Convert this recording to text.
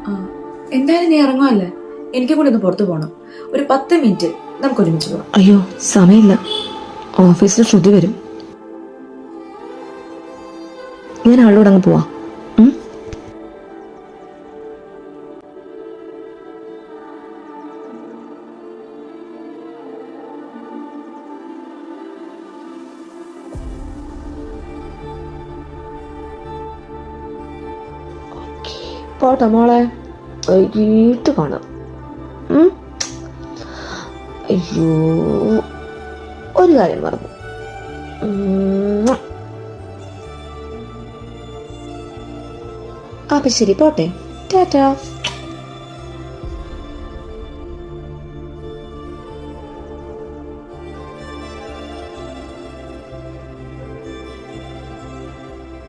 ആ, എന്തായാലും നീ ഇറങ്ങുമല്ലേ, എനിക്ക് കൂടി ഒന്ന് പുറത്തു പോകണം. ഒരു 10 മിനിറ്റ് നമുക്ക് ഒരുമിച്ച് പോവാം. അയ്യോ സമയമില്ല, ഓഫീസിൽ ശ്രുതി വരും. ഞാൻ അവളോട് അങ്ങ് പോവാ. പോട്ടെ മോളെ, വൈകിട്ട് കാണാം. അയ്യോ ഒരു കാര്യം മറന്നു. അപ്പൊ ശരി, പോട്ടെ, ടാറ്റാ.